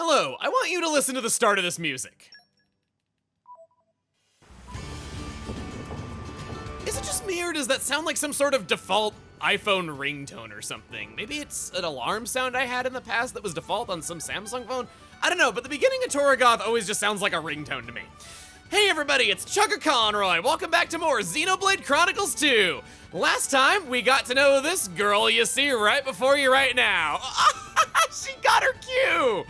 Hello, I want you to listen to the start of this music. Is it just me, or does that sound like some sort of default iPhone ringtone or something? Maybe it's an alarm sound I had in the past that was default on some Samsung phone? I don't know, but the beginning of Torgoth always just sounds like a ringtone to me. Hey everybody, it's Chugga Conroy. Welcome back to more Xenoblade Chronicles 2. Last time, we got to know this girl you see right before you right now. She got her cue!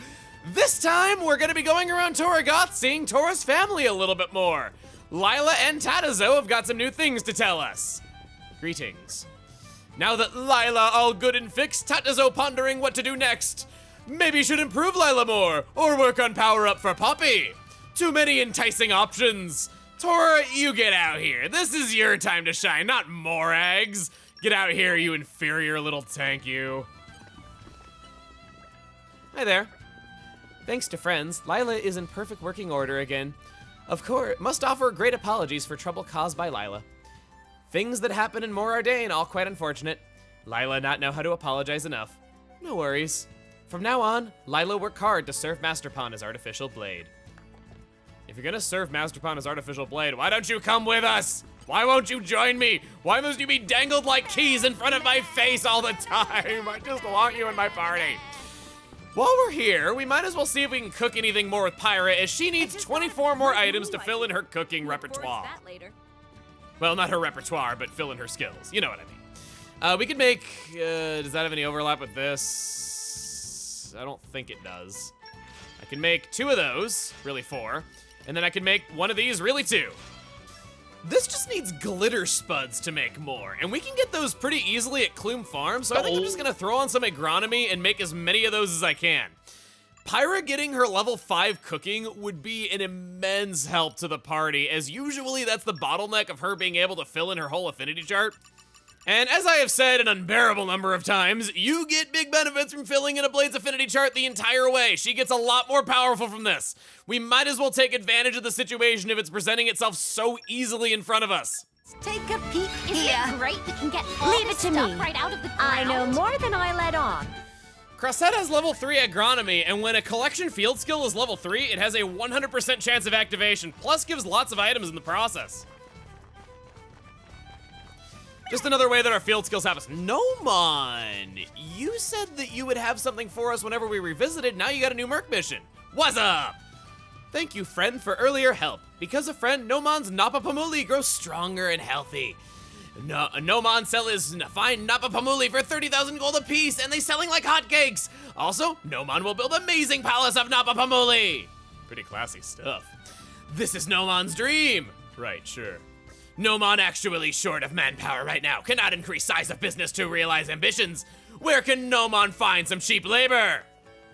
This time, we're gonna be going around Torgoth seeing Tora's family a little bit more. Lila and Tatazo have got some new things to tell us. Greetings. Now that Lila all good and fixed, Tatazo pondering what to do next. Maybe should improve Lila more, or work on power up for Poppy. Too many enticing options. Tora, you get out here. This is your time to shine, not Morag's. Get out here, you inferior little tank, you. Hi there. Thanks to friends, Lila is in perfect working order again. Of course, must offer great apologies for trouble caused by Lila. Things that happen in Morardain, all quite unfortunate. Lila not know how to apologize enough. No worries. From now on, Lila work hard to serve Masterpon as artificial blade. If you're gonna serve Masterpon as artificial blade, why don't you come with us? Why won't you join me? Why must you be dangled like keys in front of my face all the time? I just want you in my party. While we're here, we might as well see if we can cook anything more with Pyra, as she needs 24 more items to fill in her cooking repertoire. Well, not her repertoire, but fill in her skills. You know what I mean. We could make, does that have any overlap with this? I don't think it does. I can make 2 of those, really 4, and then I can make 1 of these, really 2. This just needs glitter spuds to make more, and we can get those pretty easily at Clume Farm, so I think I'm just gonna throw on some agronomy and make as many of those as I can. Pyra getting her level 5 cooking would be an immense help to the party, as usually that's the bottleneck of her being able to fill in her whole affinity chart. And as I have said an unbearable number of times, you get big benefits from filling in a Blade's affinity chart the entire way. She gets a lot more powerful from this. We might as well take advantage of the situation if it's presenting itself so easily in front of us. Take a peek Isn't here. it great we can get all Leave this it to stuff me. right out of the ground? I know more than I let on. Crossette has level 3 agronomy, and when a collection field skill is level 3, it has a 100% chance of activation, plus gives lots of items in the process. Just another way that our field skills have us. Nomon, you said that you would have something for us whenever we revisited. Now you got a new Merc mission. What's up? Thank you, friend, for earlier help. Because of friend, Nomon's Napapamuli grows stronger and healthy. Nomon sell his fine Napapamuli for 30,000 gold apiece, and they selling like hotcakes. Also, Nomon will build amazing palace of Napapamuli. Pretty classy stuff. This is Nomon's dream. Right, sure. Nomon actually short of manpower right now, cannot increase size of business to realize ambitions. Where can Nomon find some cheap labor?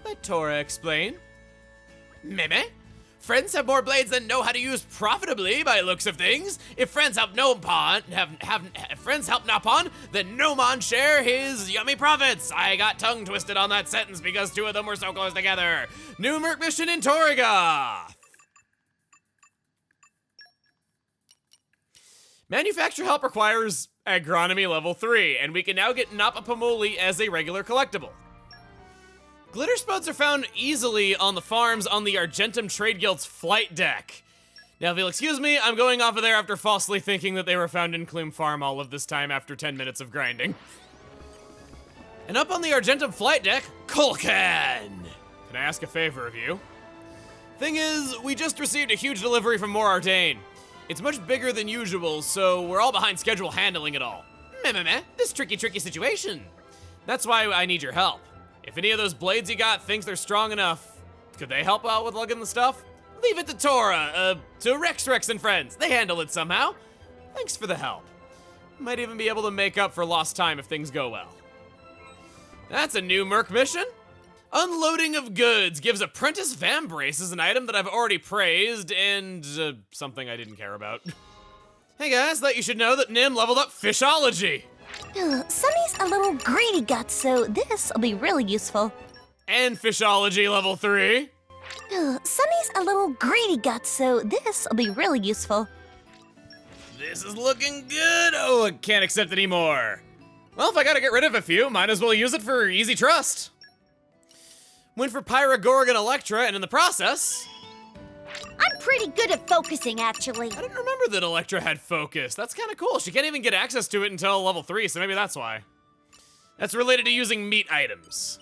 Let Tora explain. Meme? Friends have more blades than know how to use profitably by looks of things. If friends help Nopon, friends help Nopon, then Nomon share his yummy profits. I got tongue twisted on that sentence because 2 of them were so close together. New Merc mission in Torgoth. Manufacture help requires agronomy level 3, and we can now get Napapamuli as a regular collectible. Glitter spuds are found easily on the farms on the Argentum Trade Guild's flight deck. Now, if you'll excuse me, I'm going off of there after falsely thinking that they were found in Clume Farm all of this time after 10 minutes of grinding. And up on the Argentum flight deck, Kulkan! Can I ask a favor of you? Thing is, we just received a huge delivery from Morardain. It's much bigger than usual, so we're all behind schedule handling it all. Meh, this tricky situation. That's why I need your help. If any of those blades you got thinks they're strong enough, could they help out with lugging the stuff? Leave it to Tora, to Rex and friends. They handle it somehow. Thanks for the help. Might even be able to make up for lost time if things go well. That's a new Merc mission. Unloading of goods gives Apprentice Vambrace an item that I've already praised, and something I didn't care about. Hey guys, thought you should know that Nim leveled up Fishology. Sunny's a little greedy guts, so this'll be really useful. And Fishology level 3. Sunny's a little greedy guts, so this'll be really useful. This is looking good. Oh, I can't accept any more. Well, if I gotta get rid of a few, might as well use it for easy trust. Went for Pyra, Gorg, and Electra, and in the process... I'm pretty good at focusing, actually. I didn't remember that Electra had focus. That's kind of cool. She can't even get access to it until level 3, so maybe that's why. That's related to using meat items.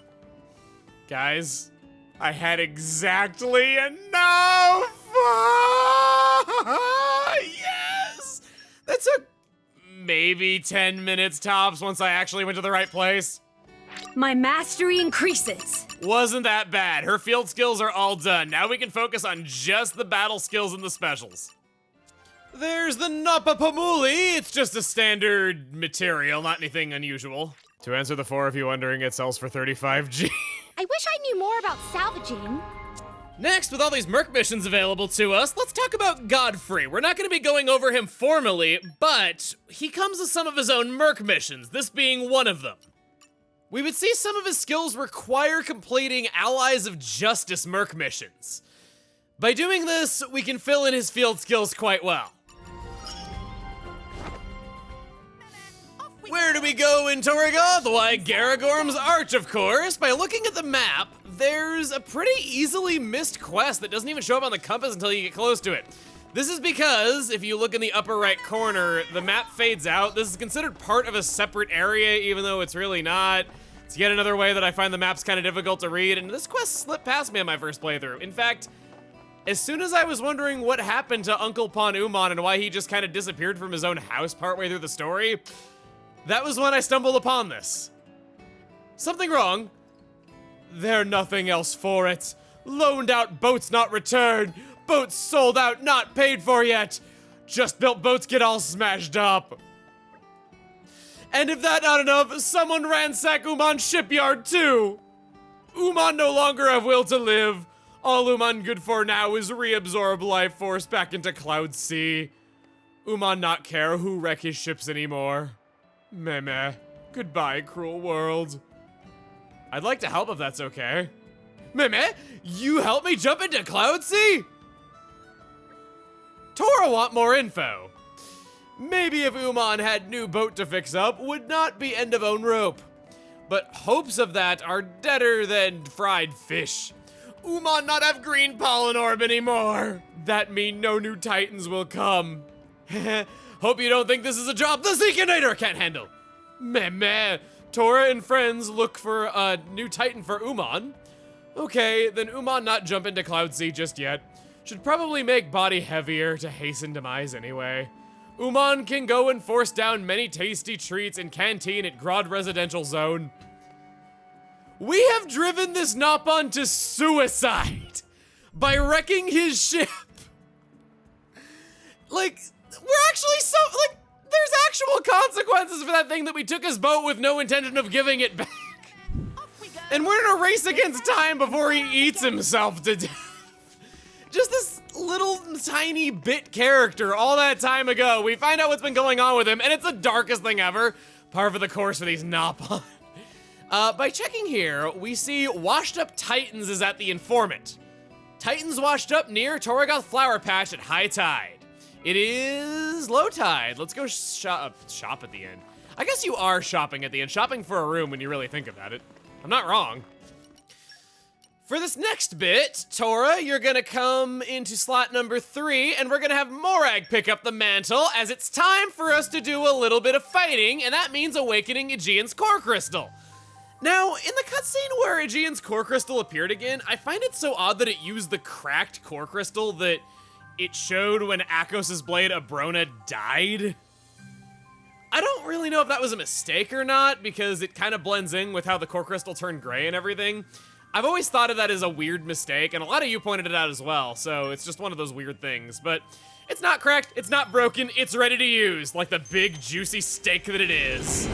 Guys, I had exactly enough! Yes! That took maybe 10 minutes tops once I actually went to the right place. My mastery increases. Wasn't that bad. Her field skills are all done. Now we can focus on just the battle skills and the specials. There's the Napapamuli. It's just a standard material, not anything unusual. To answer the 4 of you wondering, it sells for 35G. I wish I knew more about salvaging. Next, with all these merc missions available to us, let's talk about Godfrey. We're not going to be going over him formally, but he comes with some of his own merc missions, this being one of them. We would see some of his skills require completing Allies of Justice merc missions. By doing this, we can fill in his field skills quite well. Where do we go in Torrigoth? Why, Garagorm's Arch, of course. By looking at the map, there's a pretty easily missed quest that doesn't even show up on the compass until you get close to it. This is because, if you look in the upper right corner, the map fades out. This is considered part of a separate area, even though it's really not. It's yet another way that I find the maps kind of difficult to read, and this quest slipped past me on my first playthrough. In fact, as soon as I was wondering what happened to Uncle Pon Umon and why he just kind of disappeared from his own house partway through the story, that was when I stumbled upon this. Something wrong? There nothing else for it. Loaned out boats not returned. Boats sold out not paid for yet. Just built boats get all smashed up. And if that not enough, someone ransack Umon's shipyard too. Umon no longer have will to live. All Umon good for now is reabsorb life force back into Cloud Sea. Umon not care who wreck his ships anymore. Meh. Goodbye, cruel world. I'd like to help if that's okay. Meh, you help me jump into Cloud Sea? Tora want more info. Maybe if Umon had new boat to fix up, would not be end of own rope. But hopes of that are deader than fried fish. Umon not have green pollen orb anymore. That mean no new titans will come. Hope you don't think this is a job the Zekinator can't handle. Meh. Tora and friends look for a new titan for Umon. Okay, then Umon not jump into Cloud Sea just yet. Should probably make body heavier to hasten demise anyway. Umon can go and force down many tasty treats in canteen at Grod Residential Zone. We have driven this Nopon to suicide by wrecking his ship. Like, we're actually there's actual consequences for that thing that we took his boat with no intention of giving it back. And we're in a race against time before he eats himself to death. Just this little tiny bit character all that time ago. We find out what's been going on with him, and it's the darkest thing ever. Par for the course for these Nopon. By checking here, we see Washed Up Titans is at the Informant. Titans washed up near Torrigoth Flower Patch at high tide. It is low tide. Let's go shop at the end. I guess you are shopping at the end. Shopping for a room when you really think about it. I'm not wrong. For this next bit, Tora, you're gonna come into slot number 3, and we're gonna have Morag pick up the mantle, as it's time for us to do a little bit of fighting, and that means awakening Aegeon's core crystal. Now, in the cutscene where Aegeon's core crystal appeared again, I find it so odd that it used the cracked core crystal that it showed when Akos's blade Abrona died. I don't really know if that was a mistake or not, because it kind of blends in with how the core crystal turned gray and everything. I've always thought of that as a weird mistake, and a lot of you pointed it out as well, so it's just one of those weird things. But it's not cracked, it's not broken, it's ready to use, like the big juicy steak that it is.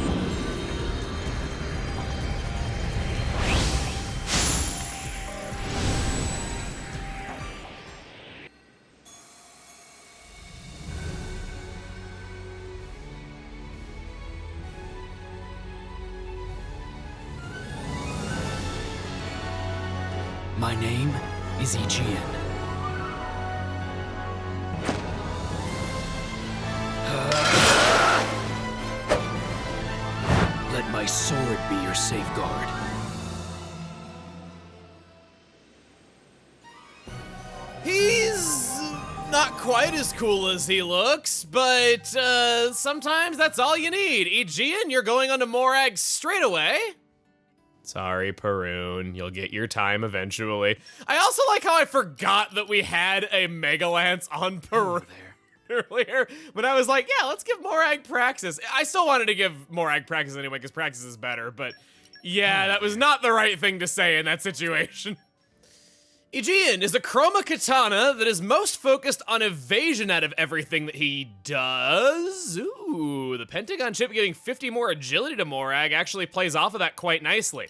My name is Aegeon. Let my sword be your safeguard. not quite as cool as he looks, but sometimes that's all you need. Aegaeon, you're going onto Morag straight away. Sorry, Perun, you'll get your time eventually. I also like how I forgot that we had a Mega Lance on Perun earlier when I was like, yeah, let's give Morag Praxis. I still wanted to give Morag Praxis anyway, because Praxis is better, but yeah, that was not the right thing to say in that situation. Aegaeon is a Chroma Katana that is most focused on evasion out of everything that he does. Ooh, the Pentagon chip giving 50 more agility to Morag actually plays off of that quite nicely.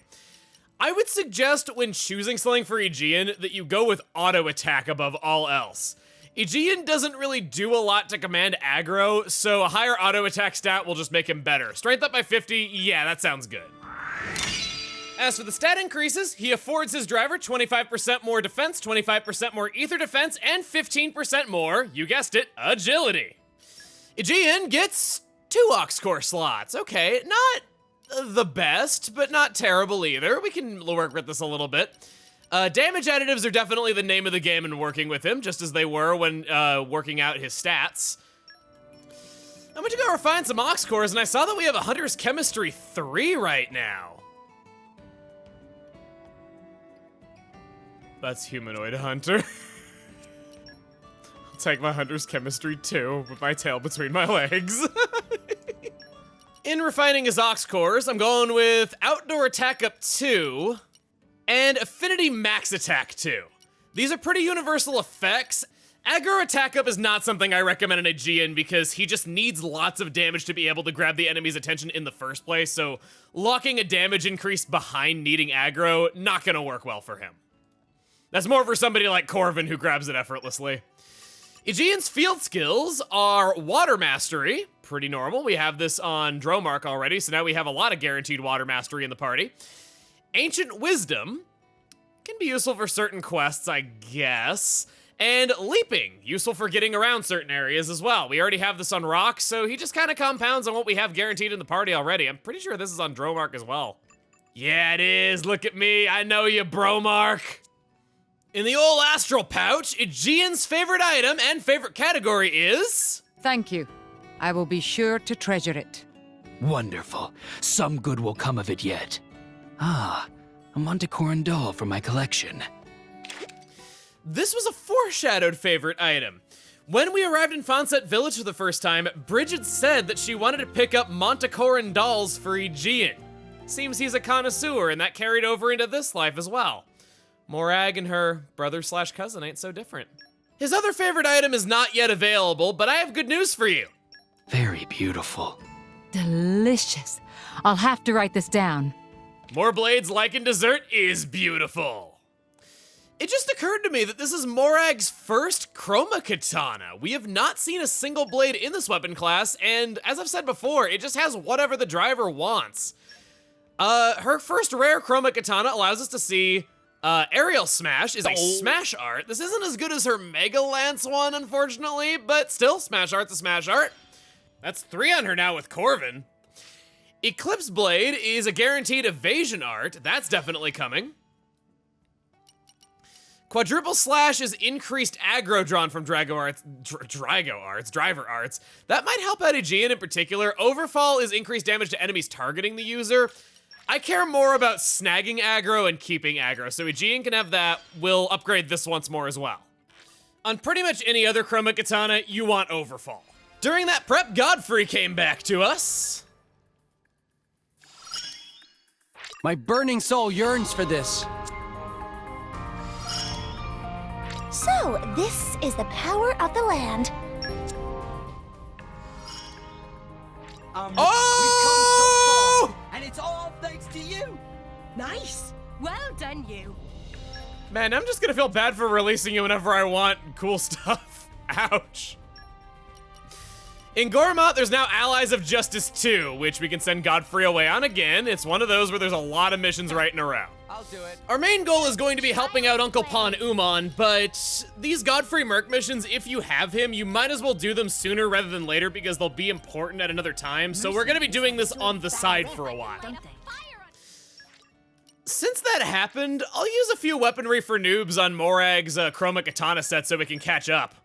I would suggest when choosing something for Aegaeon that you go with auto attack above all else. Aegaeon doesn't really do a lot to command aggro, so a higher auto attack stat will just make him better. Strength up by 50, yeah, that sounds good. As for the stat increases, he affords his driver 25% more defense, 25% more ether defense, and 15% more, you guessed it, agility. Aegaeon gets 2 Ox-Core slots. Okay, not the best, but not terrible either. We can work with this a little bit. Damage additives are definitely the name of the game in working with him, just as they were when working out his stats. I'm gonna go refine some Ox-Cores, and I saw that we have a Hunter's Chemistry 3 right now. That's Humanoid Hunter. I'll take my Hunter's Chemistry 2 with my tail between my legs. In refining his Ox-Cores, I'm going with Outdoor Attack Up 2 and Affinity Max Attack 2. These are pretty universal effects. Aggro Attack Up is not something I recommend in Aegaeon because he just needs lots of damage to be able to grab the enemy's attention in the first place, so locking a damage increase behind needing aggro, not gonna work well for him. That's more for somebody like Corvin who grabs it effortlessly. Aegaeon's field skills are Water Mastery, pretty normal. We have this on Dromark already, so now we have a lot of guaranteed Water Mastery in the party. Ancient Wisdom can be useful for certain quests, I guess. And Leaping, useful for getting around certain areas as well. We already have this on Rock, so he just kind of compounds on what we have guaranteed in the party already. I'm pretty sure this is on Dromark as well. Yeah, it is. Look at me. I know you, Bromark. In the old Astral Pouch, Aegaeon's favorite item and favorite category is... Thank you. I will be sure to treasure it. Wonderful. Some good will come of it yet. Ah, a Manticoran doll for my collection. This was a foreshadowed favorite item. When we arrived in Fonset Village for the first time, Bridget said that she wanted to pick up Manticoran dolls for Aegaeon. Seems he's a connoisseur, and that carried over into this life as well. Morag and her brother/cousin ain't so different. His other favorite item is not yet available, but I have good news for you. Very beautiful. Delicious. I'll have to write this down. More blades like in dessert is beautiful. It just occurred to me that this is Morag's first Chroma Katana. We have not seen a single blade in this weapon class, and as I've said before, it just has whatever the driver wants. Her first rare Chroma Katana allows us to see Aerial Smash is a smash art. This isn't as good as her Mega Lance one, unfortunately, but still, smash art's a smash art. That's 3 on her now with Corvin. Eclipse Blade is a guaranteed evasion art. That's definitely coming. Quadruple Slash is increased aggro drawn from driver arts. That might help out Aegaeon in particular. Overfall is increased damage to enemies targeting the user. I care more about snagging aggro and keeping aggro, so Aegaeon can have that. We'll upgrade this once more as well. On pretty much any other Chroma Katana, you want Overfall. During that prep, Godfrey came back to us. My burning soul yearns for this. So, this is the power of the land. Oh! And it's all thanks to you. Nice. Well done, you. Man, I'm just gonna feel bad for releasing you whenever I want cool stuff. Ouch. In Gormott, there's now Allies of Justice 2, which we can send Godfrey away on again. It's one of those where there's a lot of missions right in a row. I'll do it. Our main goal is going to be helping out Uncle Pa and Umon, but these Godfrey Merc missions, if you have him, you might as well do them sooner rather than later because they'll be important at another time, so we're gonna be doing this on the side for a while. Since that happened, I'll use a few weaponry for noobs on Morag's Chroma Katana set so we can catch up.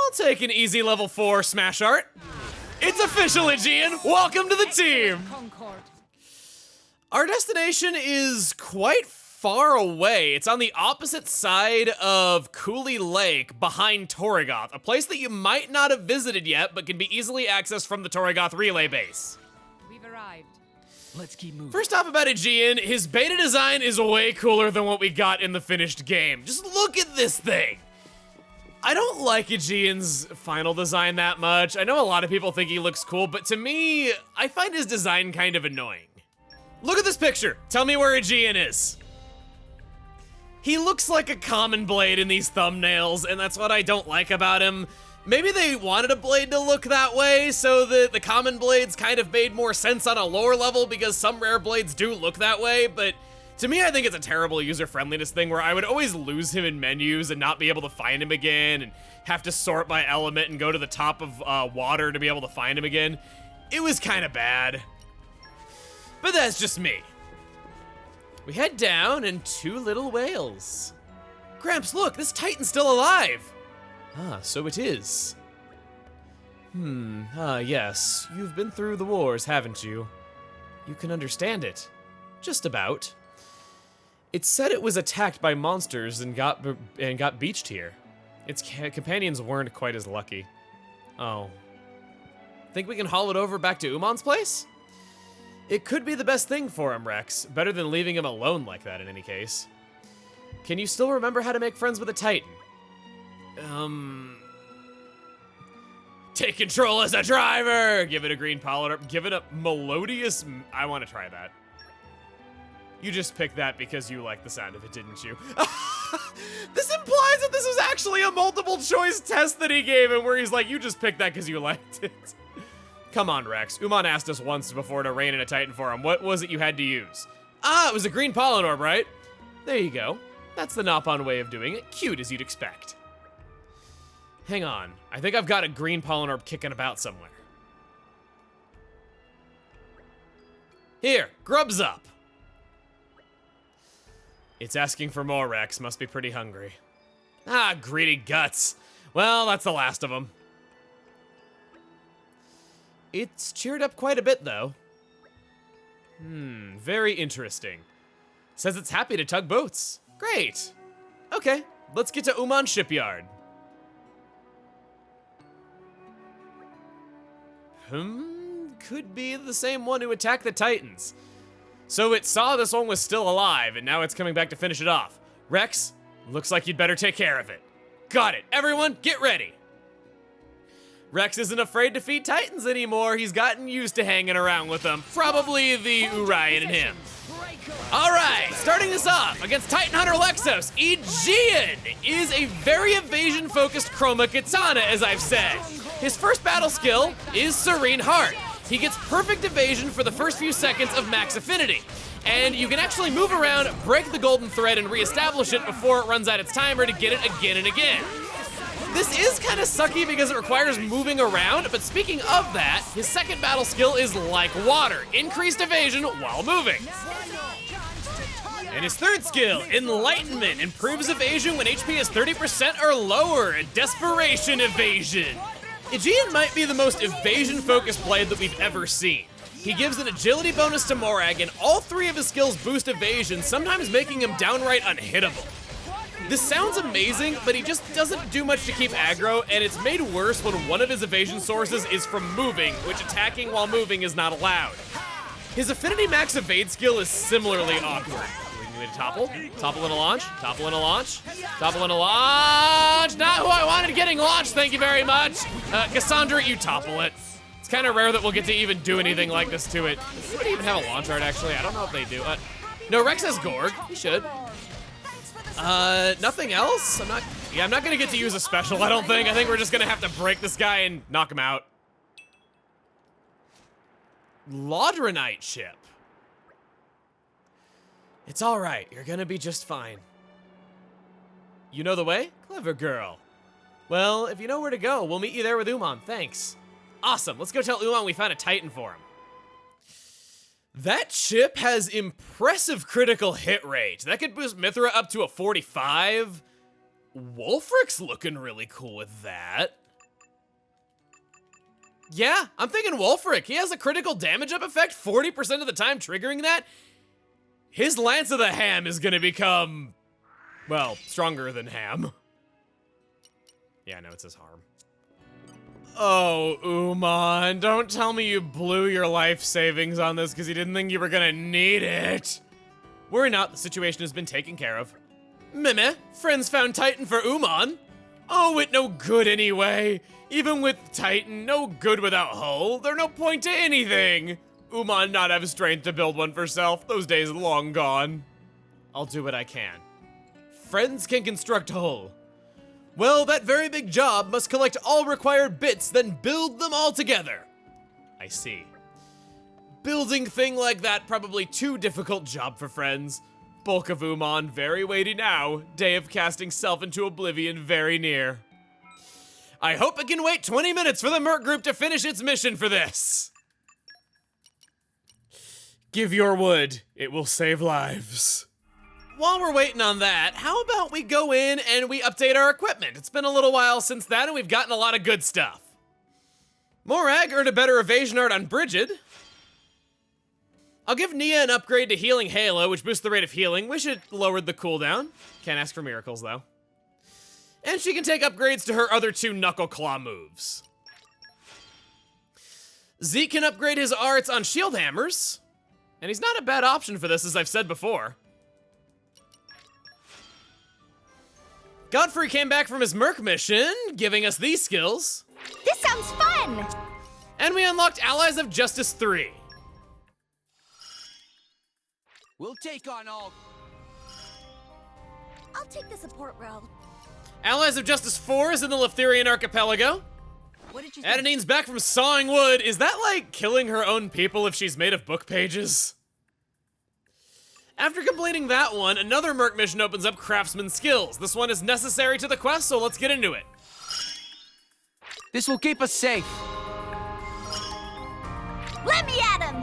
I'll take an easy level 4 smash art. It's official, Aegaeon. Welcome to the team. Our destination is quite far away. It's on the opposite side of Cooley Lake, behind Torrigoth, a place that you might not have visited yet, but can be easily accessed from the Torrigoth relay base. We've arrived. Let's keep moving. First off about Aegaeon, his beta design is way cooler than what we got in the finished game. Just look at this thing. I don't like Aegeon's final design that much. I know a lot of people think he looks cool, but to me, I find his design kind of annoying. Look at this picture. Tell me where Aegaeon is. He looks like a common blade in these thumbnails, and that's what I don't like about him. Maybe they wanted a blade to look that way, so that the common blades kind of made more sense on a lower level because some rare blades do look that way, but to me, I think it's a terrible user-friendliness thing where I would always lose him in menus and not be able to find him again and have to sort by element and go to the top of water to be able to find him again. It was kind of bad. But that's just me. We head down and 2 little whales. Gramps, look, this Titan's still alive. Ah, so it is. Yes. You've been through the wars, haven't you? You can understand it. Just about. It said it was attacked by monsters and got beached here. Its companions weren't quite as lucky. Oh. Think we can haul it over back to Umon's place? It could be the best thing for him, Rex. Better than leaving him alone like that in any case. Can you still remember how to make friends with a Titan? Take control as a driver! Give it a green polymer. Give it a melodious... I want to try that. You just picked that because you like the sound of it, didn't you? This implies that this was actually a multiple choice test that he gave him where he's like, you just picked that because you liked it. Come on, Rex. Umon asked us once before to rein in a Titan for him. What was it you had to use? Ah, it was a green pollen orb, right? There you go. That's the Nopon way of doing it. Cute as you'd expect. Hang on. I think I've got a green pollen orb kicking about somewhere. Here, grubs up. It's asking for more, Rex. Must be pretty hungry. Ah, greedy guts. Well, that's the last of them. It's cheered up quite a bit, though. Very interesting. Says it's happy to tug boats. Great. Okay, let's get to Umon Shipyard. Could be the same one who attacked the Titans. So it saw this one was still alive, and now it's coming back to finish it off. Rex, looks like you'd better take care of it. Got it. Everyone, get ready. Rex isn't afraid to feed Titans anymore. He's gotten used to hanging around with them. Probably the Urian in him. All right, starting this off against Titan Hunter Lexos, Aegaeon is a very evasion-focused chroma katana, as I've said. His first battle skill is Serene Heart. He gets perfect evasion for the first few seconds of max affinity. And you can actually move around, break the golden thread, and reestablish it before it runs out its timer to get it again and again. This is kind of sucky because it requires moving around, but speaking of that, his second battle skill is like water, increased evasion while moving. And his third skill, Enlightenment, improves evasion when HP is 30% or lower, a desperation evasion. Aegaeon might be the most evasion-focused blade that we've ever seen. He gives an agility bonus to Morag, and all 3 of his skills boost evasion, sometimes making him downright unhittable. This sounds amazing, but he just doesn't do much to keep aggro, and it's made worse when one of his evasion sources is from moving, which attacking while moving is not allowed. His Affinity Max evade skill is similarly awkward. We need to topple. Topple in a launch. Topple in a launch. Topple in a launch. Not who I wanted getting launched, thank you very much. Cassandra, you topple it. It's kind of rare that we'll get to even do anything like this to it. Does anybody even have a launch art, actually? I don't know if they do. No, Rex has Gorg. He should. Nothing else? I'm not gonna get to use a special, I don't think. I think we're just gonna have to break this guy and knock him out. Laudronite ship. It's all right. You're gonna be just fine. You know the way? Clever girl. Well, if you know where to go, we'll meet you there with Umon. Thanks. Awesome. Let's go tell Umon we found a Titan for him. That ship has impressive critical hit rate. That could boost Mithra up to a 45. Wolfric's looking really cool with that. Yeah, I'm thinking Wolfric. He has a critical damage up effect 40% of the time, triggering that. His Lance of the Ham is gonna become, well, stronger than Ham. Yeah, no, it says harm. Oh, Umon, don't tell me you blew your life savings on this because you didn't think you were gonna need it. Worry not, the situation has been taken care of. Meh, friends found Titan for Umon. Oh, it no good anyway. Even with Titan, no good without Hull. They're no point to anything. Umon not have strength to build one for self. Those days long gone. I'll do what I can. Friends can construct Hull. Well, that very big job must collect all required bits, then build them all together. I see. Building thing like that probably too difficult job for friends. Bulk of Umon very weighty now. Day of casting self into oblivion very near. I hope it can wait 20 minutes for the Merc group to finish its mission for this. Give your wood, it will save lives. While we're waiting on that, how about we go in and we update our equipment? It's been a little while since that and we've gotten a lot of good stuff. Morag earned a better evasion art on Brigid. I'll give Nia an upgrade to Healing Halo, which boosts the rate of healing. Wish it lowered the cooldown. Can't ask for miracles though. And she can take upgrades to her other 2 Knuckle Claw moves. Zeke can upgrade his arts on shield hammers. And he's not a bad option for this, as I've said before. Godfrey came back from his Merc mission, giving us these skills. This sounds fun! And we unlocked Allies of Justice 3. We'll take on all. I'll take the support role. Allies of Justice 4 is in the Leftherian Archipelago. What did you think? Adonine's back from sawing wood. Is that like killing her own people if she's made of book pages? After completing that one, another Merc mission opens up Craftsman skills. This one is necessary to the quest, so let's get into it. This will keep us safe. Let me at him!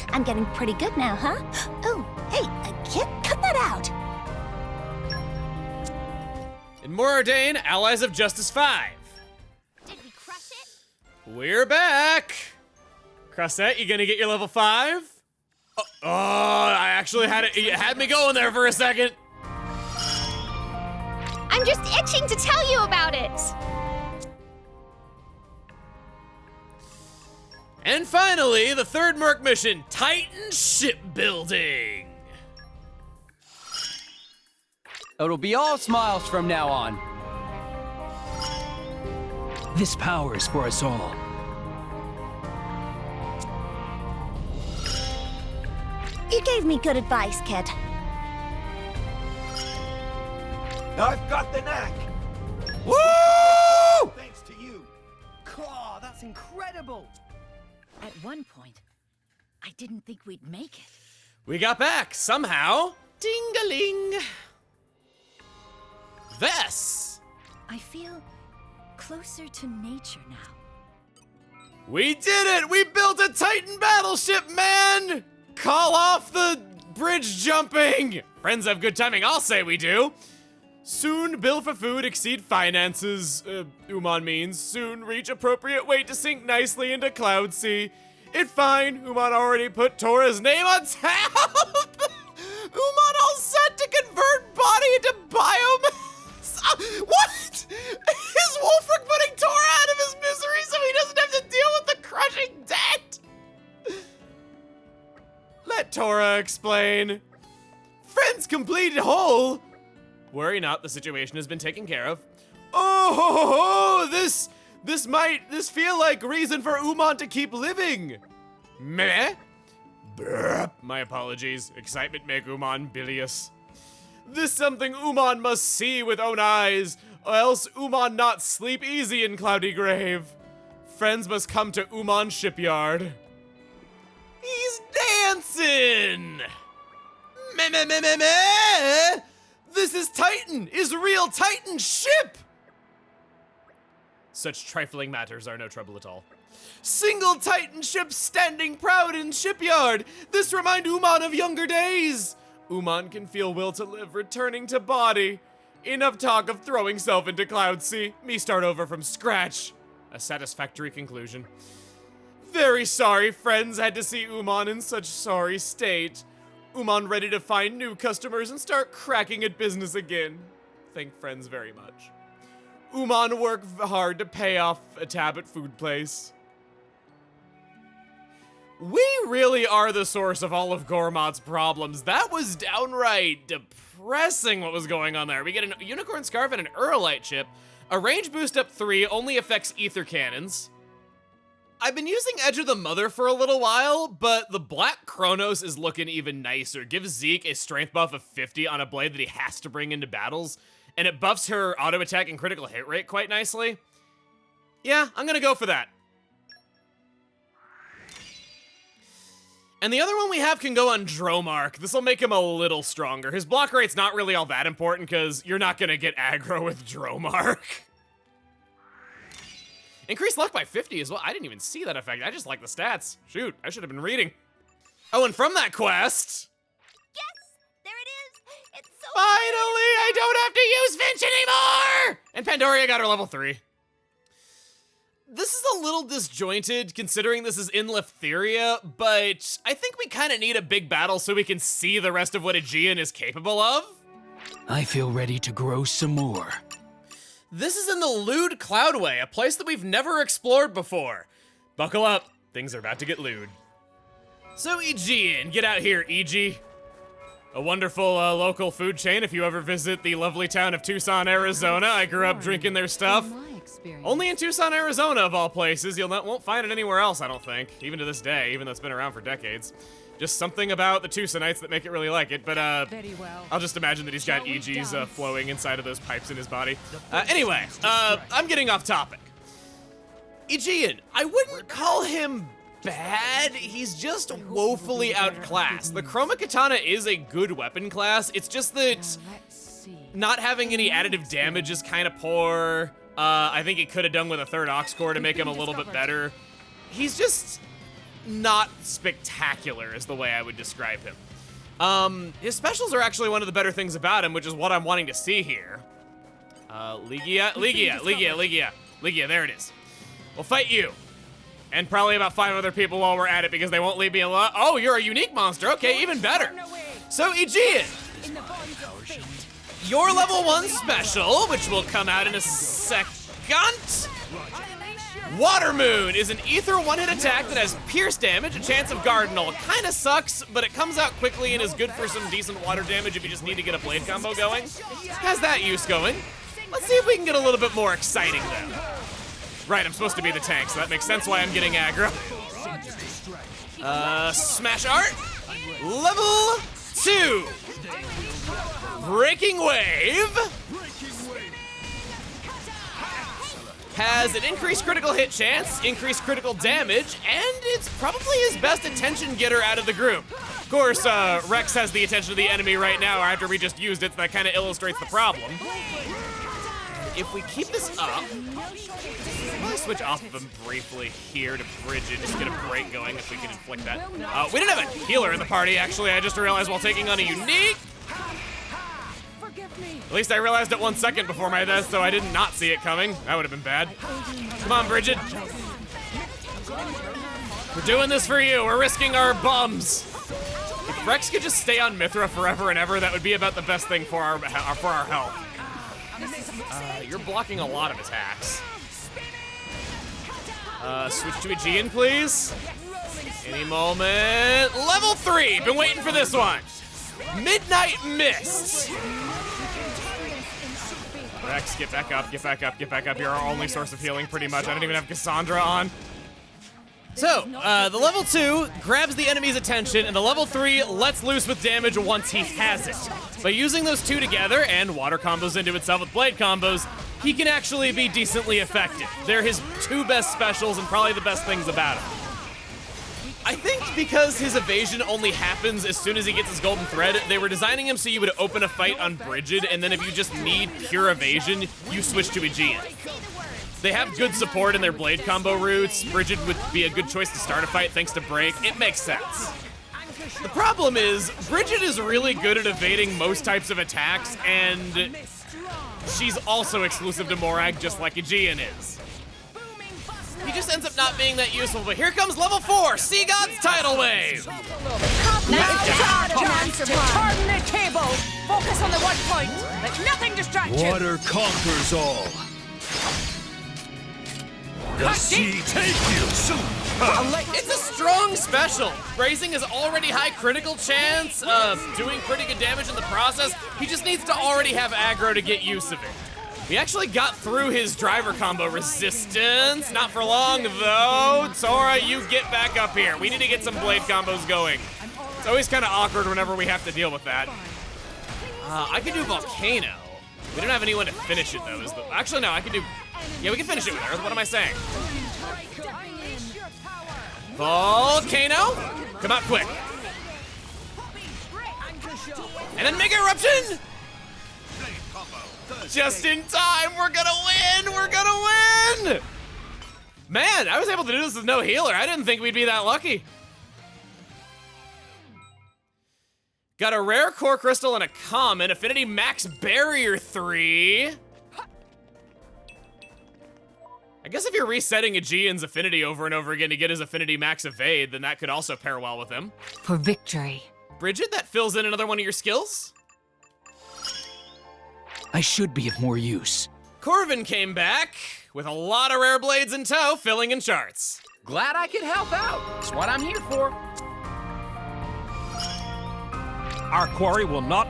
I'm getting pretty good now, huh? Oh, hey, kid, cut that out. In Morardain, Allies of Justice 5. Did we crush it? We're back! Crossette, you gonna get your level 5? Oh, I actually had it. You had me going there for a second. I'm just itching to tell you about it. And finally, the third Merc mission, Titan Shipbuilding. It'll be all smiles from now on. This power is for us all. You gave me good advice, kid. I've got the knack. Woo! Thanks to you. God, that's incredible. At one point, I didn't think we'd make it. We got back, somehow. Ding-a-ling. Vess. I feel closer to nature now. We did it! We built a Titan battleship, man! Call off the bridge jumping! Friends have good timing, I'll say we do. Soon bill for food exceed finances, Umon means. Soon reach appropriate weight to sink nicely into Cloud Sea. It fine, Umon already put Tora's name on tap! Umon all set to convert body into biomass! What? Is Wolfric putting Tora out of his misery so he doesn't have to deal with the crushing debt? Let Tora explain. Friends completed whole. Worry not, the situation has been taken care of. Oh, this feel like reason for Umon to keep living. Meh? Burp. My apologies. Excitement make Umon bilious. This something Umon must see with own eyes, or else Umon not sleep easy in Cloudy Grave. Friends must come to Umon shipyard. He's dancing! Meh, meh, meh, meh, meh! This is Titan, is real Titan ship! Such trifling matters are no trouble at all. Single Titan ship standing proud in shipyard. This remind Umon of younger days. Umon can feel will to live returning to body. Enough talk of throwing self into Cloud Sea. Me start over from scratch. A satisfactory conclusion. Very sorry friends had to see Umon in such sorry state. Umon ready to find new customers and start cracking at business again. Thank friends very much. Umon worked hard to pay off a tab at food place. We really are the source of all of Gormod's problems. That was downright depressing what was going on there. We get a Unicorn Scarf and an Urolite chip. A range boost up 3 only affects ether cannons. I've been using Edge of the Mother for a little while, but the Black Chronos is looking even nicer. Gives Zeke a strength buff of 50 on a blade that he has to bring into battles, and it buffs her auto attack and critical hit rate quite nicely. Yeah, I'm gonna go for that. And the other one we have can go on Dromark. This will make him a little stronger. His block rate's not really all that important because you're not gonna get aggro with Dromark. Increased luck by 50 as well. I didn't even see that effect. I just like the stats. Shoot, I should have been reading. Oh, and from that quest... Yes, there it is. It's so finally, I don't have to use Finch anymore! And Pandoria got her level 3. This is a little disjointed considering this is in Letheria, but I think we kind of need a big battle so we can see the rest of what Aegaeon is capable of. I feel ready to grow some more. This is in the lewd Cloudway, a place that we've never explored before. Buckle up, things are about to get lewd. So Aegaeon, get out here, EG. A wonderful local food chain if you ever visit the lovely town of Tucson, Arizona. I grew up drinking their stuff. Only in Tucson, Arizona, of all places. Won't find it anywhere else, I don't think. Even to this day, even though it's been around for decades. Just something about the Tucsonites that make it really like it, but I'll just imagine that he's got EGs flowing inside of those pipes in his body. Anyway, I'm getting off topic. Aegaeon, I wouldn't call him bad, he's just woefully outclassed. The Chroma Katana is a good weapon class, it's just that not having any additive damage is kind of poor. I think it could have done with a third Ox Core to make him a little bit better. He's just not spectacular is the way I would describe him. His specials are actually one of the better things about him, which is what I'm wanting to see here. Ligia, there it is. We'll fight you. And probably about 5 other people while we're at it because they won't leave me alone. Oh, you're a unique monster. Okay, even better. So, Aegaeon, your level 1 special, which will come out in a second. Water Moon is an ether one-hit attack that has pierce damage, a chance of Gardenal. Kinda sucks, but it comes out quickly and is good for some decent water damage if you just need to get a blade combo going. Has that use going. Let's see if we can get a little bit more exciting though. Right, I'm supposed to be the tank, so that makes sense why I'm getting aggro. Smash Art. Level 2. Breaking Wave. Has an increased critical hit chance, increased critical damage, and it's probably his best attention getter out of the group. Of course, Rex has the attention of the enemy right now after we just used it, so that kind of illustrates the problem. If we keep this up, I'll switch off of him briefly here to Bridget, just get a break going if we can inflict that. We didn't have a healer in the party, actually, I just realized while taking on a unique. At least I realized it 1 second before my death, so I did not see it coming. That would have been bad. Come on, Bridget. We're doing this for you. We're risking our bums. If Rex could just stay on Mithra forever and ever, that would be about the best thing for our health. You're blocking a lot of attacks. Switch to Aegaeon, please. Any moment. Level 3. Been waiting for this one. Midnight Mist. Rex, get back up, get back up, get back up. You're our only source of healing, pretty much. I don't even have Cassandra on. So, the level 2 grabs the enemy's attention, and the level 3 lets loose with damage once he has it. By using those two together, and water combos into itself with blade combos, he can actually be decently effective. They're his 2 best specials and probably the best things about him. I think because his evasion only happens as soon as he gets his golden thread, they were designing him so you would open a fight on Bridget, and then if you just need pure evasion, you switch to Aegaeon. They have good support in their blade combo routes. Bridget would be a good choice to start a fight thanks to break. It makes sense. The problem is, Bridget is really good at evading most types of attacks, and she's also exclusive to Morag, just like Aegaeon is. He just ends up not being that useful, but here comes level 4, Sea God's Tidal Wave! Turn the table. Focus on the one point. Let nothing distract you. Water conquers all. The sea take you soon. It's a strong special. Raising his already high critical chance, doing pretty good damage in the process. He just needs to already have aggro to get use of it. We actually got through his driver combo resistance. Not for long, though. Sora, you get back up here. We need to get some blade combos going. It's always kind of awkward whenever we have to deal with that. I could do Volcano. We don't have anyone to finish it, though. Actually, no, I could do... Yeah, we can finish it with Earth. What am I saying? Volcano! Come out quick. And then Mega Eruption! Just in time! We're gonna win! We're gonna win! Man, I was able to do this with no healer. I didn't think we'd be that lucky. Got a rare core crystal and a common. Affinity max barrier 3. I guess if you're resetting Aegeon's affinity over and over again to get his affinity max evade, then that could also pair well with him. For victory. Bridget, that fills in another one of your skills. I should be of more use. Corvin came back with a lot of rare blades in tow, filling in charts. Glad I could help out. That's what I'm here for. Our quarry will not.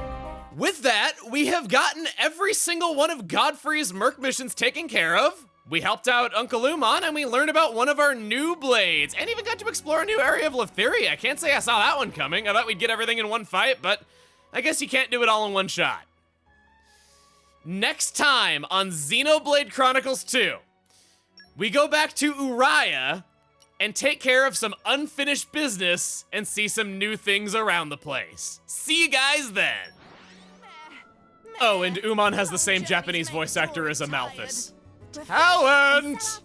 With that, we have gotten every single one of Godfrey's Merc missions taken care of. We helped out Uncle Umon, and we learned about one of our new blades, and even got to explore a new area of Letheria. I can't say I saw that one coming. I thought we'd get everything in one fight, but I guess you can't do it all in one shot. Next time on Xenoblade Chronicles 2, we go back to Uriah and take care of some unfinished business and see some new things around the place. See you guys then. Oh, and Umon has the same Japanese voice actor as Amalthus. Talent!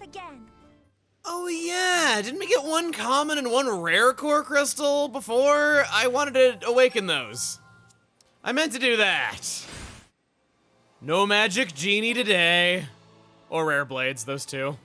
Oh yeah, didn't we get one common and one rare core crystal before? I wanted to awaken those. I meant to do that. No magic genie today. Or rare blades, those two.